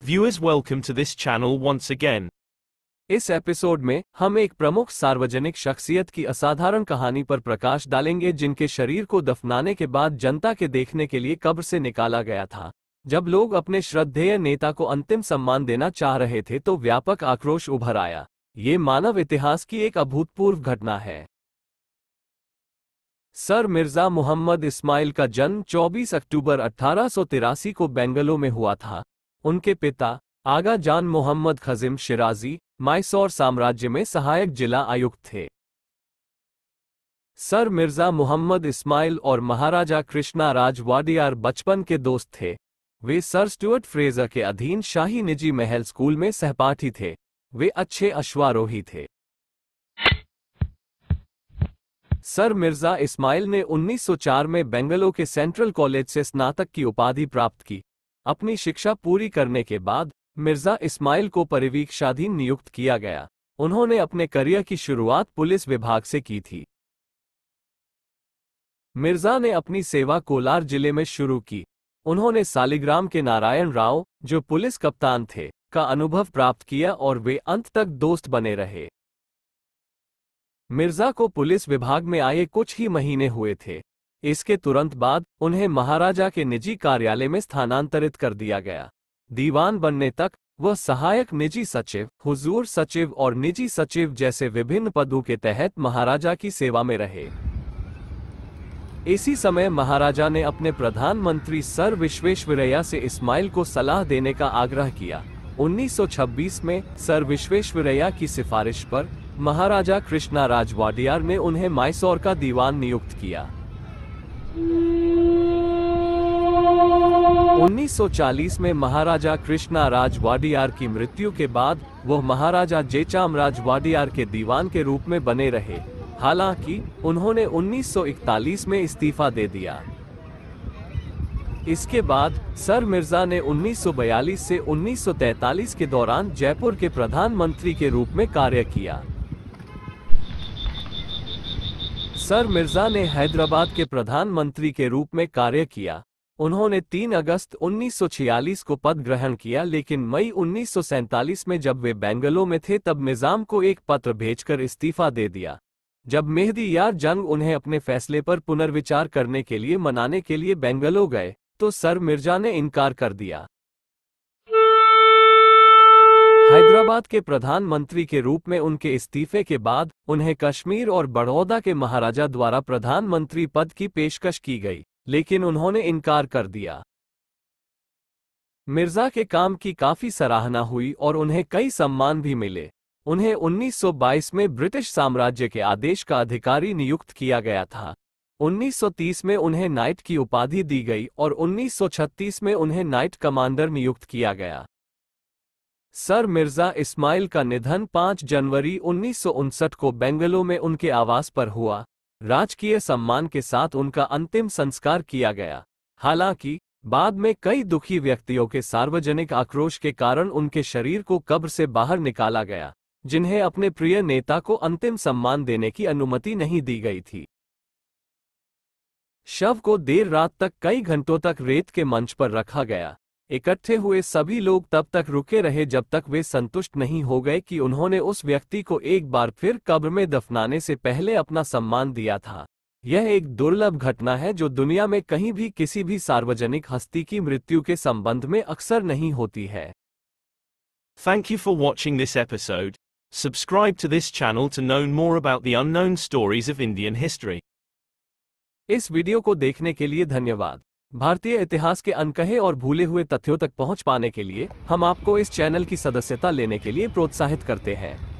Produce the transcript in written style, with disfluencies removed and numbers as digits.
Viewers, welcome to this channel once again. इस episode में हम एक प्रमुख सार्वजनिक शख्सियत की असाधारण कहानी पर प्रकाश डालेंगे जिनके शरीर को दफनाने के बाद जनता के देखने के लिए कब्र से निकाला गया था। जब लोग अपने श्रद्धेय नेता को अंतिम सम्मान देना चाह रहे थे तो व्यापक आक्रोश उभर आया। ये मानव इतिहास की एक अभूतपूर्व घटना है। सर मिर्जा मोहम्मद इस्माइल का जन्म 24 अक्टूबर 1883 को बेंगलुरु में हुआ था। उनके पिता आगा जान मोहम्मद खजिम शिराजी मैसूर साम्राज्य में सहायक जिला आयुक्त थे। सर मिर्जा मोहम्मद इस्माइल और महाराजा कृष्णा राज वाडियार बचपन के दोस्त थे। वे सर स्टुअर्ट फ्रेजर के अधीन शाही निजी महल स्कूल में सहपाठी थे। वे अच्छे अश्वारोही थे। सर मिर्जा इस्माइल ने 1904 में बेंगलुरु के सेंट्रल कॉलेज से स्नातक की उपाधि प्राप्त की। अपनी शिक्षा पूरी करने के बाद मिर्जा इस्माइल को परिवीक्षाधीन नियुक्त किया गया। उन्होंने अपने करियर की शुरुआत पुलिस विभाग से की थी। मिर्जा ने अपनी सेवा कोलार जिले में शुरू की। उन्होंने सालिग्राम के नारायण राव, जो पुलिस कप्तान थे, का अनुभव प्राप्त किया और वे अंत तक दोस्त बने रहे। मिर्जा को पुलिस विभाग में आए कुछ ही महीने हुए थे। इसके तुरंत बाद उन्हें महाराजा के निजी कार्यालय में स्थानांतरित कर दिया गया। दीवान बनने तक वह सहायक निजी सचिव, हुजूर सचिव और निजी सचिव जैसे विभिन्न पदों के तहत महाराजा की सेवा में रहे। इसी समय महाराजा ने अपने प्रधानमंत्री सर विश्वेश्वरैया से इस्माइल को सलाह देने का आग्रह किया। 1926 में सर विश्वेश्वरैया की सिफारिश पर महाराजा कृष्णा राज वाडियार ने उन्हें मैसूर का दीवान नियुक्त किया। 1940 में महाराजा कृष्णा राज वाडियार की मृत्यु के बाद वह महाराजा जयचामराज वाडियार के दीवान के रूप में बने रहे। हालांकि उन्होंने 1941 में इस्तीफा दे दिया। इसके बाद सर मिर्जा ने 1942 से 1943 के दौरान जयपुर के प्रधानमंत्री के रूप में कार्य किया। सर मिर्जा ने हैदराबाद के प्रधानमंत्री के रूप में कार्य किया। उन्होंने 3 अगस्त 1946 को पद ग्रहण किया, लेकिन मई 1947 में जब वे बेंगलुरु में थे तब निजाम को एक पत्र भेजकर इस्तीफा दे दिया। जब मेहदी यार जंग उन्हें अपने फैसले पर पुनर्विचार करने के लिए मनाने के लिए बेंगलुरु गए तो सर मिर्जा ने इनकार कर दिया। हैदराबाद के प्रधानमंत्री के रूप में उनके इस्तीफे के बाद उन्हें कश्मीर और बड़ौदा के महाराजा द्वारा प्रधानमंत्री पद की पेशकश की गई, लेकिन उन्होंने इनकार कर दिया। मिर्जा के काम की काफी सराहना हुई और उन्हें कई सम्मान भी मिले। उन्हें 1922 में ब्रिटिश साम्राज्य के आदेश का अधिकारी नियुक्त किया गया था। 1930 में उन्हें नाइट की उपाधि दी गई और 1936 में उन्हें नाइट कमांडर नियुक्त किया गया। सर मिर्जा इस्माइल का निधन 5 जनवरी 1959 को बेंगलुरु में उनके आवास पर हुआ। राजकीय सम्मान के साथ उनका अंतिम संस्कार किया गया। हालांकि बाद में कई दुखी व्यक्तियों के सार्वजनिक आक्रोश के कारण उनके शरीर को कब्र से बाहर निकाला गया, जिन्हें अपने प्रिय नेता को अंतिम सम्मान देने की अनुमति नहीं दी गई थी। शव को देर रात तक कई घंटों तक रेत के मंच पर रखा गया। इकट्ठे हुए सभी लोग तब तक रुके रहे जब तक वे संतुष्ट नहीं हो गए कि उन्होंने उस व्यक्ति को एक बार फिर कब्र में दफनाने से पहले अपना सम्मान दिया था। यह एक दुर्लभ घटना है जो दुनिया में कहीं भी किसी भी सार्वजनिक हस्ती की मृत्यु के संबंध में अक्सर नहीं होती है। Thank you for watching this episode. Subscribe to this channel to know more about the unknown stories of Indian history. इस वीडियो को देखने के लिए धन्यवाद। भारतीय इतिहास के अनकहे और भूले हुए तथ्यों तक पहुंच पाने के लिए हम आपको इस चैनल की सदस्यता लेने के लिए प्रोत्साहित करते हैं।